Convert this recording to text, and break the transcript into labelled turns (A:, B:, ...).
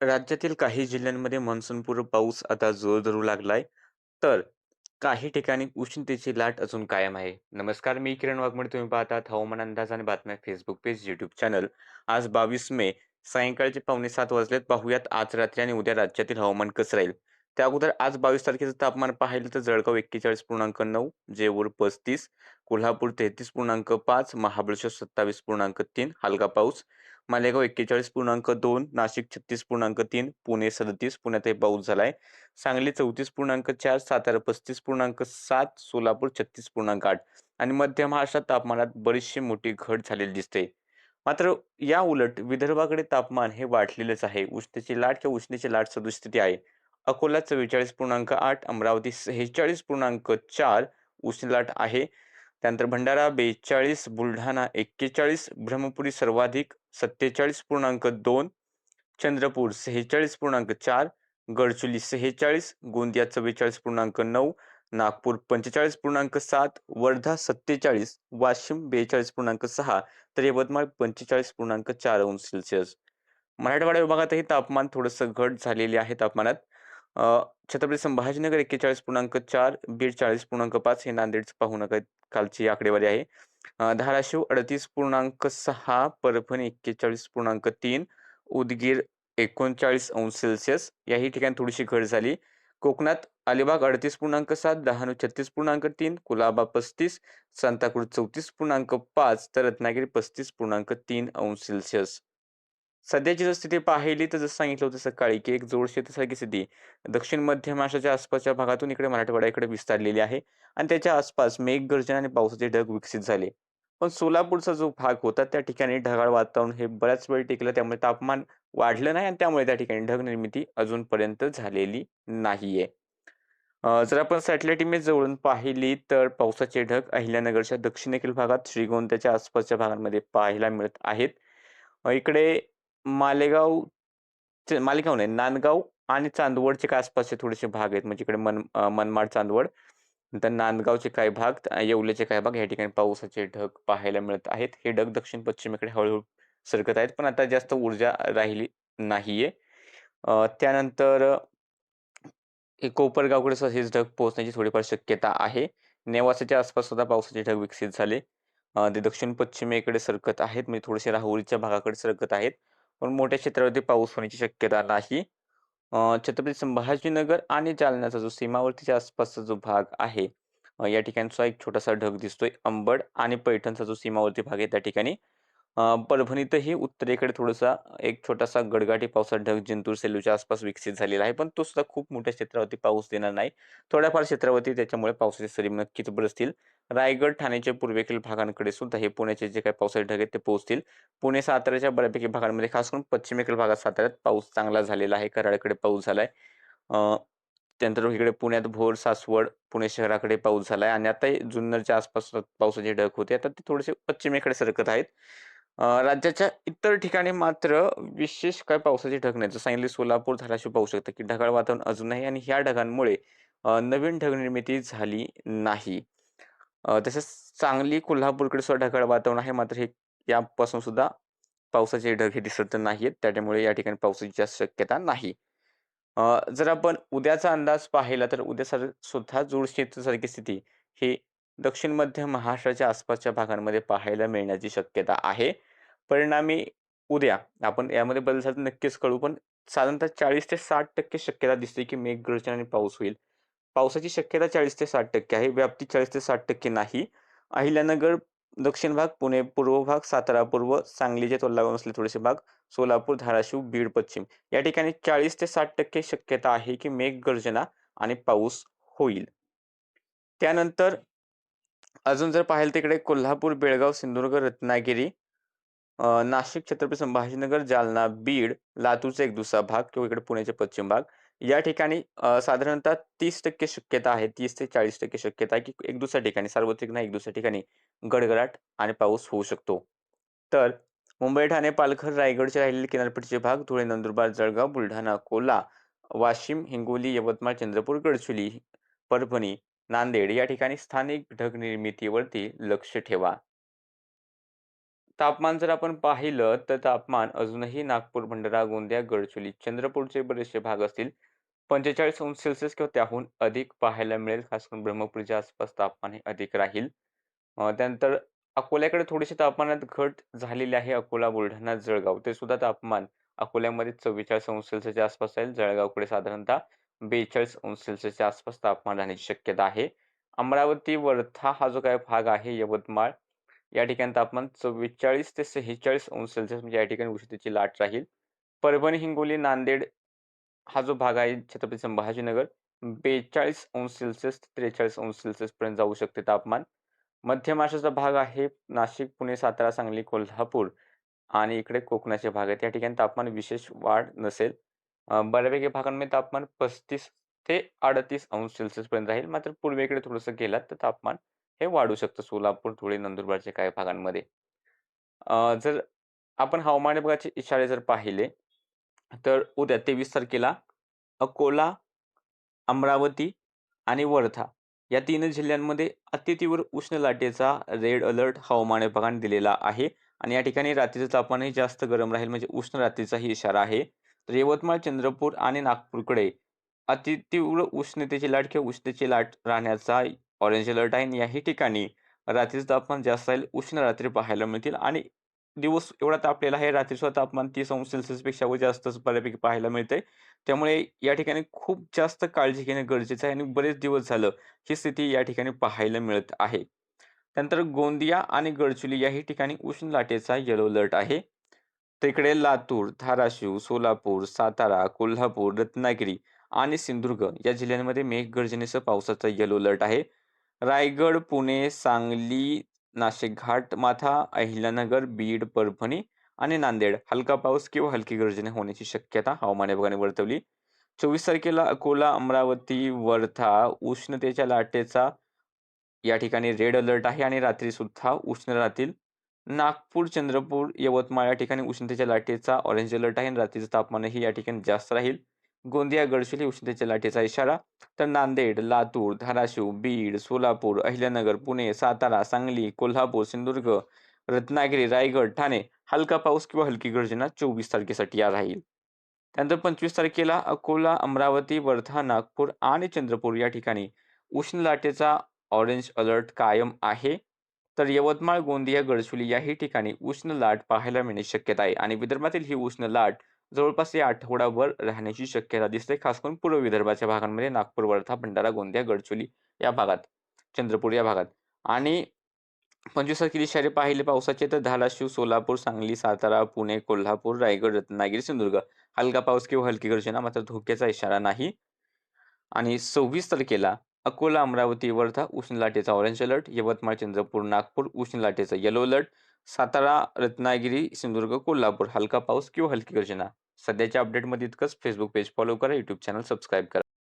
A: राज्यातील काही जिल्ह्यांमध्ये मान्सूनपूर्व पाऊस आता जोर धरू लागलाय, तर काही ठिकाणी उष्णतेची लाट अजून कायम आहे. नमस्कार, मी किरण वाघमोडे. तुम्ही पाहतात हवामान अंदाज आणि बातम्या फेसबुक पेज, यूट्यूब चॅनल. आज 22 मे सायंकाळचे 6:45 वाजलेत. पाहूयात आज रात्री आणि उद्या राज्यातील हवामान कसं राहील. त्या अगोदर आज 22 तारखेचं तापमान पाहिलं तर जळगाव 41.9, जेऊर 35, कोल्हापूर 33.5, महाबळेश्वर 27.3, हलका पाऊस. मालेगाव 41.2, नाशिक 36.3, पुणे 37, पुण्यातही पाऊस झालाय. सांगली 34.4, सातारा 35.7, सोलापूर 36.8 आणि मध्य महाराष्ट्रात तापमानात बरीचशी मोठी घट झालेली दिसते. मात्र या उलट विदर्भाकडे तापमान हे वाढलेलंच आहे. उष्णतेची लाट किंवा उष्णतेची लाट सदृश स्थिती आहे. अकोला 44.8, अमरावती 46.4 उष्ण लाट आहे. त्यानंतर भंडारा 42, बुलढाणा 41, ब्रह्मपुरी सर्वाधिक 47.2, चंद्रपूर 46.4, गडचिरोली 46, गोंदिया 44.9, नागपूर 45.7, वर्धा 47, वाशिम 42.6 तर यवतमाळ 45.4 अंश सेल्सिअस. मराठवाडा विभागातही तापमान थोडंसं घट झालेली आहे तापमानात. छत्रपती संभाजीनगर 41.4, बीड 40.5 हे नांदेडचं पाहू नका कालची आकडेवारी आहे. धाराशिव 38.6, परभणी 41.3, उदगीर 39 अंश सेल्सिअस याही ठिकाणी थोडीशी घट झाली. कोकणात अलिबाग 38.7, डहाणू 36.3, कुलाबा 35, सांताक्रूज 34.5 तर रत्नागिरी 35.3 अंश सेल्सिअस. सध्याची जर स्थिती पाहिली तर जसं सांगितलं होतं सकाळी, की एक जोड शेतीसारखी स्थिती दक्षिण मध्य महाराष्ट्राच्या आसपासच्या भागातून इकडे मराठवाड्याकडे विस्तारलेली आहे आणि त्याच्या आसपास मेघगर्जना आणि पावसाचे ढग विकसित झाले. पण सोलापूरचा जो भाग होता त्या ठिकाणी ढगाळ वातावरण हे बऱ्याच वेळ टिकलं. त्यामुळे तापमान वाढलं नाही आणि त्यामुळे त्या ठिकाणी ढग निर्मिती अजूनपर्यंत झालेली नाहीये. जर आपण सॅटेलाइट इमेज जवळून पाहिली तर पावसाचे ढग अहिल्यानगरच्या दक्षिणेकडील भागात, श्रीगोंद्याच्या आसपासच्या भागांमध्ये पाहायला मिळत आहेत. इकडे मालेगाव मालेगाव नाही, नांदगाव आणि चांदवडचे काही आसपासचे थोडेसे भाग आहेत. म्हणजे इकडे मनमाड, चांदवड, नंतर नांदगावचे काही भाग, येवल्याचे काही भाग या ठिकाणी पावसाचे ढग पाहायला मिळत आहेत. हे ढग दक्षिण-पश्चिमेकडे हळू सरकत आहेत, पण आता जास्त ऊर्जा राहिली नाहीये. त्यानंतर हे कोपरगावकडे सुद्धा हेच ढग पोहोचण्याची थोडीफार शक्यता आहे. नेवासाच्या आसपास सुद्धा पावसाचे ढग विकसित झाले. ते दक्षिण-पश्चिमेकडे सरकत आहेत, म्हणजे थोडेसे राहुरीच्या भागाकडे सरकत आहेत. पण मोठ्या क्षेत्रावरती पाऊस होण्याची शक्यता नाही. छत्रपती संभाजीनगर आणि जालन्याचा जो सीमावर्तीच्या आसपासचा जो भाग आहे, या ठिकाणचा एक छोटासा ढग दिसतोय. अंबड आणि पैठणचा जो सीमावर्ती भाग आहे त्या ठिकाणी. परभणीतही उत्तरेकडे थोडासा एक छोटासा गडगडाटी पावसाचा ढग जिंतूर सेलूच्या आसपास विकसित झालेला आहे. पण तो सुद्धा खूप मोठ्या क्षेत्रावरती पाऊस देणार नाही. थोड्याफार क्षेत्रावरती त्याच्यामुळे पावसाचे सरी नक्कीच बरसतील. रायगड, ठाण्याच्या पूर्वेकडील भागांकडे सुद्धा हे पुण्याचे जे काही पावसाचे ढग आहेत ते पोहोचतील. पुणे, साताऱ्याच्या बऱ्यापैकी भागांमध्ये, खास करून पश्चिमेकडील भागात साताऱ्यात पाऊस चांगला झालेला आहे. कराडकडे पाऊस झालाय. त्यानंतर इकडे पुण्यात भोर, सासवड, पुणे शहराकडे पाऊस झालाय आणि आता जुन्नरच्या आसपास पावसाचे ढग होते. आता ते थोडेसे पश्चिमेकडे सरकत आहेत. राज्याच्या इतर ठिकाणी मात्र विशेष काही पावसाचे ढग नाहीत. जसं सांगितले सोलापूर, धाराशिव पाहू शकता, की ढगाळ वातावरण अजून आहे आणि ह्या ढगांमुळे नवीन ढग निर्मिती झाली नाही. तसेच सांगली, कोल्हापूरकडे सुद्धा ढगाळ वातावरण आहे. मात्र हे यापासून सुद्धा पावसाचे ढग हे दिसत नाहीयेत. त्यामुळे या ठिकाणी पावसाची जास्त शक्यता नाही. जर आपण उद्याचा अंदाज पाहिला तर उद्या सुद्धा जोड शेतीसारखी स्थिती ही दक्षिण मध्य महाराष्ट्राच्या आसपासच्या भागांमध्ये पाहायला मिळण्याची शक्यता आहे. परिणामी उद्या आपण यामध्ये बदल झाला तर नक्कीच कळू. पण साधारणतः 40% ते 60% शक्यता दिसते, की मेघगर्जना आणि पाऊस होईल. पावसाची शक्यता 40% ते 60% आहे. व्याप्ती 40% ते 60% नाही. अहिल्यानगर दक्षिण भाग, पुणे पूर्व भाग, सातारा पूर्व, सांगलीचे टोलावर असले थोडेसे भाग, सोलापूर, धाराशिव, बीड पश्चिम या ठिकाणी 40% ते 60% शक्यता आहे, की मेघगर्जना आणि पाऊस होईल. त्यानंतर अजून जर पाहिलं तिकडे कोल्हापूर, बेळगाव, सिंधुदुर्ग, रत्नागिरी, नाशिक, छत्रपती संभाजीनगर, जालना, बीड, लातूरचा एक दुसरा भाग किंवा इकडे पुण्याचे पश्चिम भाग या ठिकाणी साधारणतः 30% शक्यता आहे. 30% ते 40% शक्यता आहे, की एक दुसऱ्या ठिकाणी, सार्वत्रिक नाही, एक दुसऱ्या ठिकाणी गडगडाट आणि पाऊस होऊ शकतो. तर मुंबई, ठाणे, पालघर, रायगडचे राहिलेले किनारपट्टीचे भाग, धुळे, नंदुरबार, जळगाव, बुलढाणा, अकोला, वाशिम, हिंगोली, यवतमाळ, चंद्रपूर, गडचिरोली, परभणी, नांदेड या ठिकाणी स्थानिक ढग निर्मितीवरती लक्ष ठेवा. तापमान जर आपण पाहिलं, तर तापमान अजूनही नागपूर, भंडारा, गोंदिया, गडचिरोली, चंद्रपूरचे बरेचसे भाग असतील 45° किंवा त्याहून अधिक पाहायला मिळेल. खास करून ब्रह्मपुरीच्या आसपास तापमान हे अधिक राहील. त्यानंतर अकोल्याकडे थोडीशी तापमानात घट झालेली आहे. अकोला, बुलढाणा, जळगाव ते सुद्धा तापमान अकोल्यामध्ये 44°च्या आसपास राहील. जळगावकडे साधारणतः 42°च्या आसपास तापमान राहण्याची शक्यता आहे. अमरावती, वर्धा हा जो काही भाग आहे, यवतमाळ या ठिकाणी तापमान 44 ते 46° म्हणजे या ठिकाणी उष्णतेची लाट राहील. परभणी, हिंगोली, नांदेड हा जो भाग आहे छत्रपती संभाजीनगर 42° ते 43° पर्यंत जाऊ शकते तापमान. मध्य महाराष्ट्राचा भाग आहे नाशिक, पुणे, सातारा, सांगली, कोल्हापूर आणि इकडे कोकणाचे भाग आहेत. या ठिकाणी तापमान विशेष वाढ नसेल. बऱ्यापैकी भागांमध्ये तापमान 35 ते 38° पर्यंत राहील. मात्र पूर्वेकडे थोडंसं गेलात तर तापमान हे वाढू शकतं. सोलापूर, धुळे, नंदुरबारच्या काही भागांमध्ये. जर आपण हवामान विभागाचे इशारे जर पाहिले, तर उद्या 23 तारखेला अकोला, अमरावती आणि वर्धा या 3 जिल्ह्यांमध्ये अतितीव्र उष्ण लाटेचा रेड अलर्ट हवामान विभागाने दिलेला आहे आणि या ठिकाणी रात्रीचं तापमानही जास्त गरम राहील म्हणजे उष्ण रात्रीचाही इशारा आहे. तर यवतमाळ, चंद्रपूर आणि नागपूरकडे अतितीव्र उष्णतेची लाट किंवा उष्णतेची लाट राहण्याचा ऑरेंज अलर्ट आहे आणि याही ठिकाणी रात्रीचं तापमान जास्त राहील. उष्ण रात्री पाहायला मिळतील आणि दिवस एवढा तापलेला आहे, रात्रीचं तापमान 30° पेक्षा व जास्तच बऱ्यापैकी पाहायला मिळतंय. त्यामुळे या ठिकाणी खूप जास्त काळजी घेणं गरजेचं आहे आणि बरेच दिवस झालं ही स्थिती या ठिकाणी पाहायला मिळत आहे. त्यानंतर गोंदिया आणि गडचिरोली याही ठिकाणी उष्ण लाटेचा येलो अलर्ट आहे. तिकडे लातूर, धाराशिव, सोलापूर, सातारा, कोल्हापूर, रत्नागिरी आणि सिंधुदुर्ग या जिल्ह्यांमध्ये मेघगर्जनेसह पावसाचा येलो अलर्ट आहे. रायगड, पुणे, सांगली, नाशिक घाटमाथा, अहिल्यानगर, बीड, परभणी आणि नांदेड हलका पाऊस किंवा हलकी गर्जने होण्याची शक्यता हवामान विभागाने वर्तवली. 24 तारखेला अकोला, अमरावती, वर्धा उष्णतेच्या लाटेचा या ठिकाणी रेड अलर्ट आहे आणि रात्री सुद्धा उष्ण राहतील. नागपूर, चंद्रपूर, यवतमाळ या ठिकाणी उष्णतेच्या लाटेचा ऑरेंज अलर्ट आहे आणि रात्रीचं तापमानही या ठिकाणी जास्त राहील. गोंदिया, गडचिरोली उष्णतेच्या लाटेचा इशारा. तर नांदेड, लातूर, धाराशिव, बीड, सोलापूर, अहिल्यानगर, पुणे, सातारा, सांगली, कोल्हापूर, सिंधुदुर्ग, रत्नागिरी, रायगड, ठाणे हलका पाऊस किंवा हलकी गर्जना 24 तारखेसाठी या राहील. त्यानंतर 25 तारखेला अकोला, अमरावती, वर्धा, नागपूर आणि चंद्रपूर या ठिकाणी उष्ण लाटेचा ऑरेंज अलर्ट कायम आहे. तर यवतमाळ, गोंदिया, गडचिरोली याही ठिकाणी उष्ण लाट पाहायला मिळण्याची शक्यता आहे आणि विदर्भातील ही उष्ण लाट जवळपास या आठवडाभर राहण्याची शक्यता दिसते. खास करून पूर्व विदर्भाच्या भागांमध्ये नागपूर, वर्धा, भंडारा, गोंदिया, गडचिरोली या भागात, चंद्रपूर या भागात आणि 25 तारखेला इशारे पाहिले पावसाचे तर धाराशिव, सोलापूर, सांगली, सातारा, पुणे, कोल्हापूर, रायगड, रत्नागिरी, सिंधुदुर्ग हलका पाऊस किंवा हलकी गर्जना मात्र धोक्याचा इशारा नाही. आणि 26 तारखेला अकोला, अमरावती, वर्धा उष्ण लाटेचा ऑरेंज अलर्ट, यवतमाळ, चंद्रपूर, नागपूर उष्ण लाटेचा येलो अलर्ट, सातारा, रत्नागिरी, सिंधुदुर्ग, कोल्हापूर हलका पाऊस किंवा हलकी गर्जना. सध्याच्या अपडेटमध्ये इतकंच. फेसबुक पेज फॉलो करा, यूट्यूब चॅनल सबस्क्राईब करा.